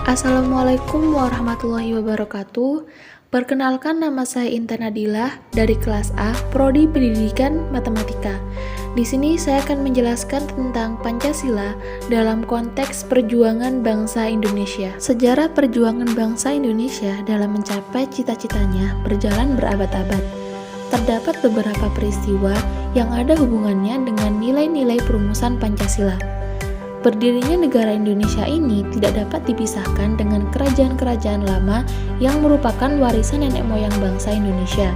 Assalamualaikum warahmatullahi wabarakatuh. Perkenalkan, nama saya Intan Nadilah dari kelas A, Prodi Pendidikan Matematika. Di sini saya akan menjelaskan tentang Pancasila dalam konteks perjuangan bangsa Indonesia. Sejarah perjuangan bangsa Indonesia dalam mencapai cita-citanya berjalan berabad-abad. Terdapat beberapa peristiwa yang ada hubungannya dengan nilai-nilai perumusan Pancasila. Berdirinya negara Indonesia ini tidak dapat dipisahkan dengan kerajaan-kerajaan lama yang merupakan warisan nenek moyang bangsa Indonesia.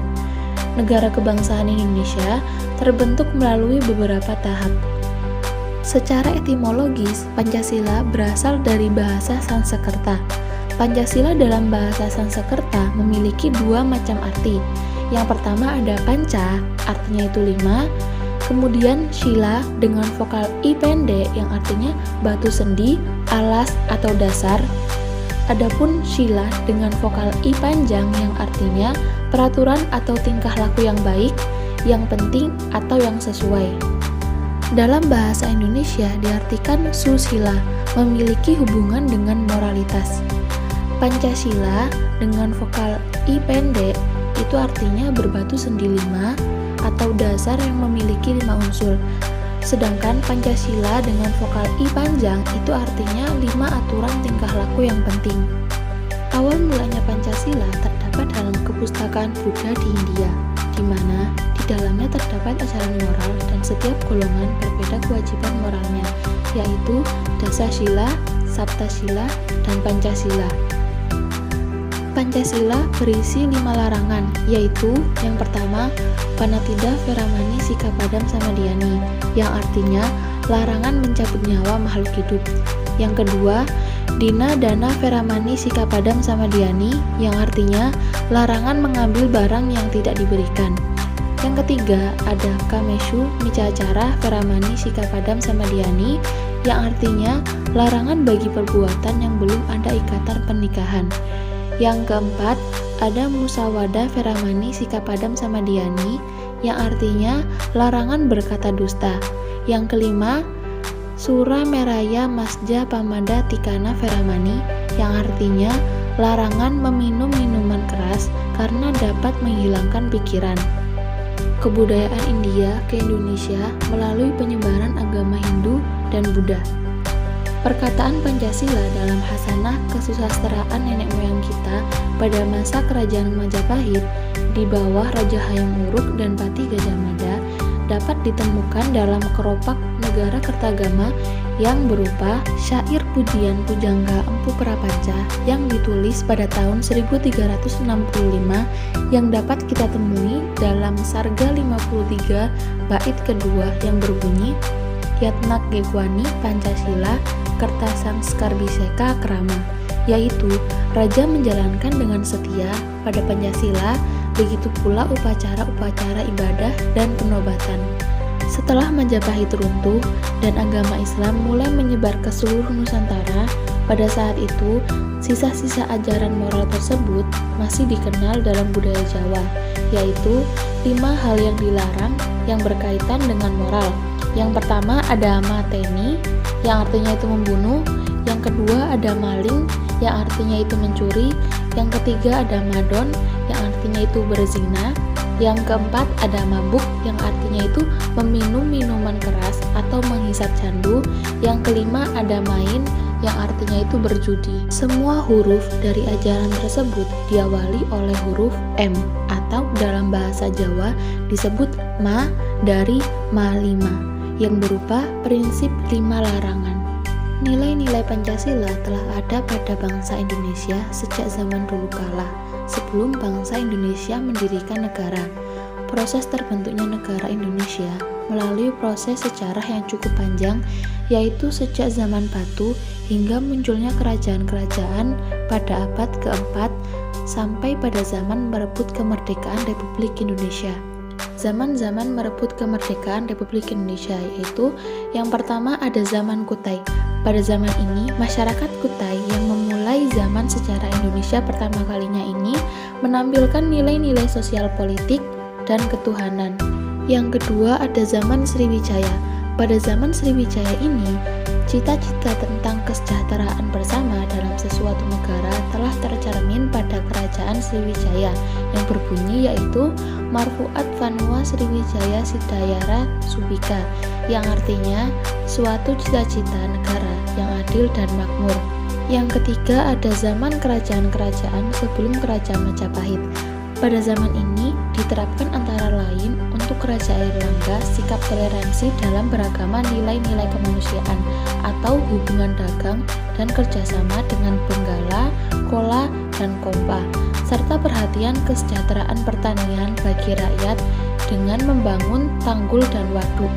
Negara kebangsaan Indonesia terbentuk melalui beberapa tahap. Secara etimologis, Pancasila berasal dari bahasa Sanskerta. Pancasila dalam bahasa Sanskerta memiliki dua macam arti. Yang pertama ada panca, artinya itu 5. Kemudian sila dengan vokal I pendek yang artinya batu sendi, alas atau dasar. Adapun sila dengan vokal I panjang yang artinya peraturan atau tingkah laku yang baik, yang penting atau yang sesuai. Dalam bahasa Indonesia diartikan susila, memiliki hubungan dengan moralitas. Pancasila dengan vokal I pendek itu artinya berbatu sendi 5 atau dasar yang memiliki 5 unsur. Sedangkan Pancasila dengan vokal I panjang itu artinya 5 aturan tingkah laku yang penting. Awal mulanya Pancasila terdapat dalam kepustakaan Buddha di India, di mana di dalamnya terdapat ajaran moral dan setiap golongan berbeda kewajiban moralnya, yaitu Dasasila, Saptasila, dan Pancasila. Pancasila berisi 5 larangan, yaitu yang pertama, Panatida Veramani Sikapadam Samadhyani, yang artinya larangan mencabut nyawa makhluk hidup. Yang kedua, Dina Dana Veramani Sikapadam Samadhyani, yang artinya larangan mengambil barang yang tidak diberikan. Yang ketiga, ada Kameshu Micacara Veramani Sikapadam Samadhyani, yang artinya larangan bagi perbuatan yang belum ada ikatan pernikahan. Yang keempat, ada Musawada Veramani Sikapadam Samadhyani, yang artinya larangan berkata dusta. Yang kelima, Sura Meraya Masja Pamada Tikana Veramani, yang artinya larangan meminum minuman keras karena dapat menghilangkan pikiran. Kebudayaan India ke Indonesia melalui penyebaran agama Hindu dan Buddha. Perkataan Pancasila dalam hasanah kesusastraan nenek moyang kita pada masa kerajaan Majapahit di bawah Raja Hayam Wuruk dan Pati Gajah Mada dapat ditemukan dalam keropak negara Kertagama yang berupa syair pujian pujangga Empu Prapanca yang ditulis pada tahun 1365 yang dapat kita temui dalam Sarga 53 bait kedua yang berbunyi Yatnak Gegwani Pancasila Kertasang Skarbiseka Krama, yaitu raja menjalankan dengan setia pada Pancasila, begitu pula upacara-upacara ibadah dan penobatan. Setelah Majapahit runtuh dan agama Islam mulai menyebar ke seluruh Nusantara, pada saat itu sisa-sisa ajaran moral tersebut masih dikenal dalam budaya Jawa, yaitu 5 hal yang dilarang yang berkaitan dengan moral. Yang pertama ada mateni, yang artinya itu membunuh. Yang kedua ada maling, yang artinya itu mencuri. Yang ketiga ada madon, yang artinya itu berzina. Yang keempat ada mabuk, yang artinya itu meminum minuman keras atau menghisap candu. Yang kelima ada main, yang artinya itu berjudi. Semua huruf dari ajaran tersebut diawali oleh huruf M atau dalam bahasa Jawa disebut ma dari ma5, yang berupa prinsip 5 larangan. Nilai-nilai Pancasila telah ada pada bangsa Indonesia sejak zaman dulu kala, sebelum bangsa Indonesia mendirikan negara. Proses terbentuknya negara Indonesia melalui proses sejarah yang cukup panjang, yaitu sejak zaman batu hingga munculnya kerajaan-kerajaan pada abad keempat sampai pada zaman merebut kemerdekaan Republik Indonesia. Zaman-zaman merebut kemerdekaan Republik Indonesia yaitu yang pertama ada zaman Kutai. Pada zaman ini, masyarakat Kutai yang memulai zaman sejarah Indonesia pertama kalinya ini menampilkan nilai-nilai sosial politik dan ketuhanan. Yang kedua ada zaman Sriwijaya. Pada zaman Sriwijaya ini, cita-cita tentang kesejahteraan bersama dalam sesuatu kerajaan Sriwijaya yang berbunyi yaitu Marfuat Vanua Sriwijaya Sidayara Subika, yang artinya suatu cita-cita negara yang adil dan makmur. Yang ketiga ada zaman kerajaan-kerajaan sebelum kerajaan Majapahit. Pada zaman ini diterapkan antara lain untuk Kerajaan Airlangga sikap toleransi dalam beragama nilai-nilai kemanusiaan atau hubungan dagang dan kerjasama dengan Benggala, Kola, dan Kompa, serta perhatian kesejahteraan pertanian bagi rakyat dengan membangun tanggul dan waduk.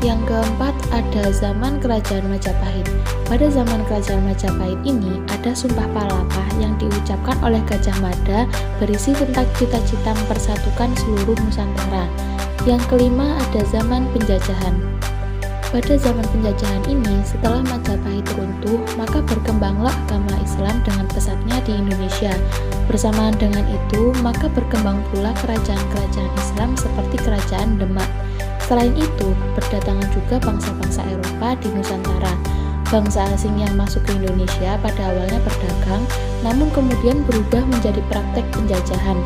Yang keempat ada zaman Kerajaan Majapahit. Pada zaman Kerajaan Majapahit ini ada Sumpah Palapa yang diucapkan oleh Gajah Mada berisi tentang cita-cita mempersatukan seluruh Nusantara. Yang kelima ada zaman penjajahan. Pada zaman penjajahan ini, setelah Majapahit runtuh, maka berkembanglah agama Islam dengan pesatnya di Indonesia. Bersamaan dengan itu, maka berkembang pula kerajaan-kerajaan Islam seperti Kerajaan Demak. Selain itu, berdatangan juga bangsa-bangsa Eropa di Nusantara. Bangsa asing yang masuk ke Indonesia pada awalnya berdagang, namun kemudian berubah menjadi praktek penjajahan.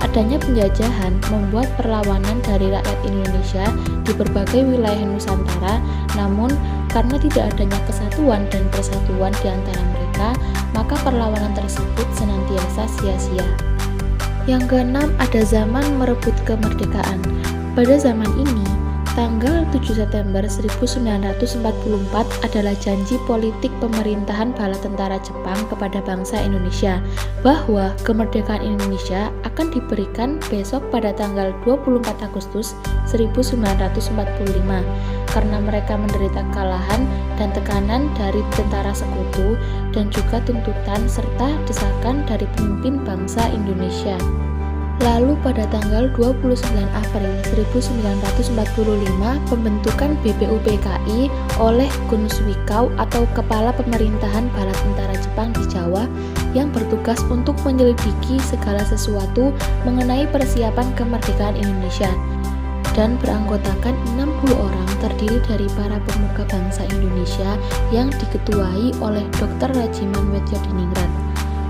Adanya penjajahan membuat perlawanan dari rakyat Indonesia di berbagai wilayah Nusantara, namun karena tidak adanya kesatuan dan persatuan di antara mereka, maka perlawanan tersebut senantiasa sia-sia. Yang keenam ada zaman merebut kemerdekaan. Pada zaman ini, tanggal 7 September 1944 adalah janji politik pemerintahan bala tentara Jepang kepada bangsa Indonesia bahwa kemerdekaan Indonesia akan diberikan besok pada tanggal 24 Agustus 1945 karena mereka menderita kekalahan dan tekanan dari tentara sekutu dan juga tuntutan serta desakan dari pemimpin bangsa Indonesia. Lalu pada tanggal 29 April 1945 pembentukan BPUPKI oleh Gun Swikau atau Kepala Pemerintahan Bala Tentara Jepang di Jawa yang bertugas untuk menyelidiki segala sesuatu mengenai persiapan kemerdekaan Indonesia dan beranggotakan 60 orang terdiri dari para pemuka bangsa Indonesia yang diketuai oleh Dr. Rajiman Wedjodiningrat.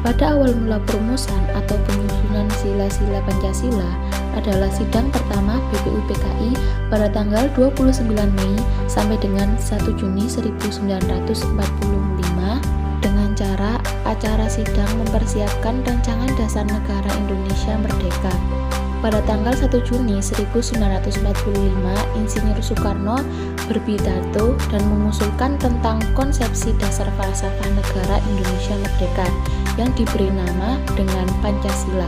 Pada awal mula perumusan atau penyusunan sila-sila Pancasila adalah sidang pertama BPUPKI pada tanggal 29 Mei sampai dengan 1 Juni 1945 dengan cara acara sidang mempersiapkan rancangan dasar negara Indonesia Merdeka. Pada tanggal 1 Juni 1945, Insinyur Soekarno berpidato dan mengusulkan tentang konsepsi dasar falsafah negara Indonesia Merdeka yang diberi nama dengan Pancasila.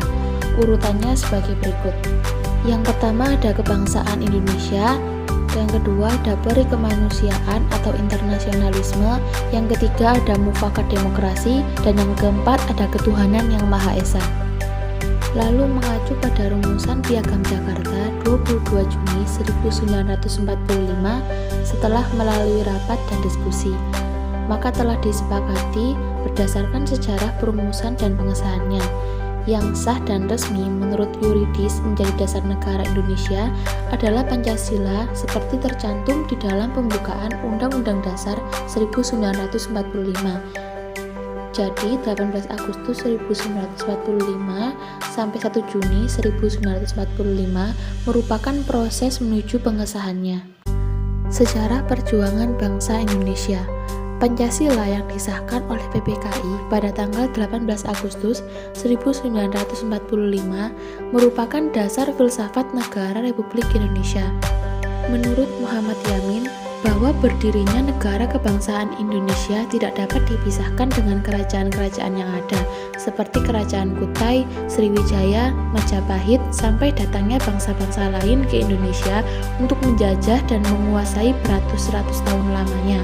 Urutannya sebagai berikut. Yang pertama ada kebangsaan Indonesia, yang kedua ada perikemanusiaan atau internasionalisme, yang ketiga ada mufakat demokrasi, dan yang keempat ada ketuhanan yang Maha Esa. Lalu mengacu pada rumusan Piagam Jakarta 22 Juni 1945 setelah melalui rapat dan diskusi, maka telah disepakati berdasarkan sejarah perumusan dan pengesahannya yang sah dan resmi menurut yuridis menjadi dasar negara Indonesia adalah Pancasila seperti tercantum di dalam pembukaan Undang-Undang Dasar 1945. Jadi 18 Agustus 1945 sampai 1 Juni 1945 merupakan proses menuju pengesahannya. Sejarah perjuangan bangsa Indonesia. Pancasila yang disahkan oleh PPKI pada tanggal 18 Agustus 1945 merupakan dasar filsafat negara Republik Indonesia. Menurut Muhammad Yamin, bahwa berdirinya negara kebangsaan Indonesia tidak dapat dipisahkan dengan kerajaan-kerajaan yang ada, seperti Kerajaan Kutai, Sriwijaya, Majapahit, sampai datangnya bangsa-bangsa lain ke Indonesia untuk menjajah dan menguasai beratus-ratus tahun lamanya.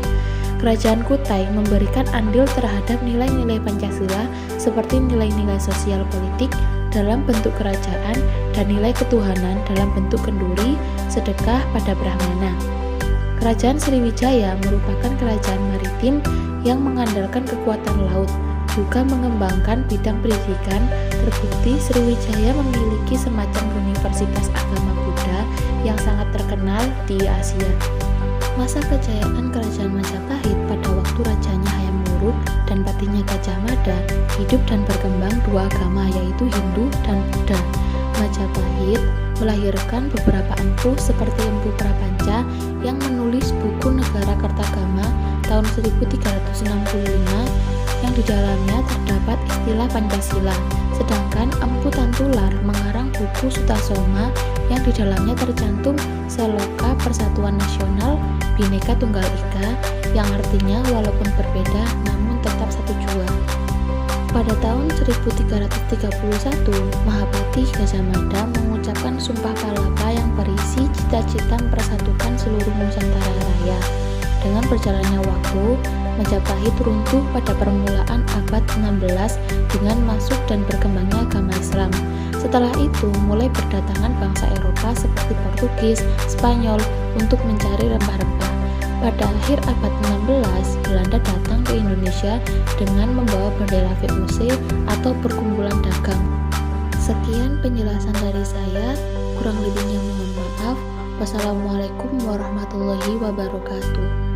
Kerajaan Kutai memberikan andil terhadap nilai-nilai Pancasila seperti nilai-nilai sosial politik dalam bentuk kerajaan dan nilai ketuhanan dalam bentuk kenduri, sedekah pada Brahmana. Kerajaan Sriwijaya merupakan kerajaan maritim yang mengandalkan kekuatan laut, juga mengembangkan bidang pendidikan. Terbukti Sriwijaya memiliki semacam universitas agama Buddha yang sangat terkenal di Asia. Masa kejayaan Kerajaan Majapahit pada waktu Rajanya Hayam Wuruk Garut dan patinya Gajah Mada, hidup dan berkembang dua agama yaitu Hindu dan Buddha. Majapahit melahirkan beberapa empu seperti Empu Prapanca yang menulis buku Negara Kertagama tahun 1365 yang di dalamnya terdapat istilah Pancasila. Sedangkan Empu Tantular mengarang buku Sutasoma yang di dalamnya tercantum Seloka Persatuan Nasional Bhinneka Tunggal Ika yang artinya walaupun berbeda namun tetap satu jua. Pada tahun 1331, Mahapati Gajah Mada mengucapkan Sumpah Palapa yang berisi cita-cita mempersatukan seluruh Nusantara Raya. Dengan berjalannya waktu, Majapahit runtuh pada permulaan abad 16 dengan masuk dan berkembangnya agama Islam. Setelah itu, mulai berdatangan bangsa Eropa seperti Portugis, Spanyol untuk mencari rempah-rempah. Pada akhir abad 16, Belanda datang ke Indonesia dengan membawa bendera VOC atau Perkumpulan Dagang. Sekian penjelasan dari saya, kurang lebihnya mohon maaf. Wassalamualaikum warahmatullahi wabarakatuh.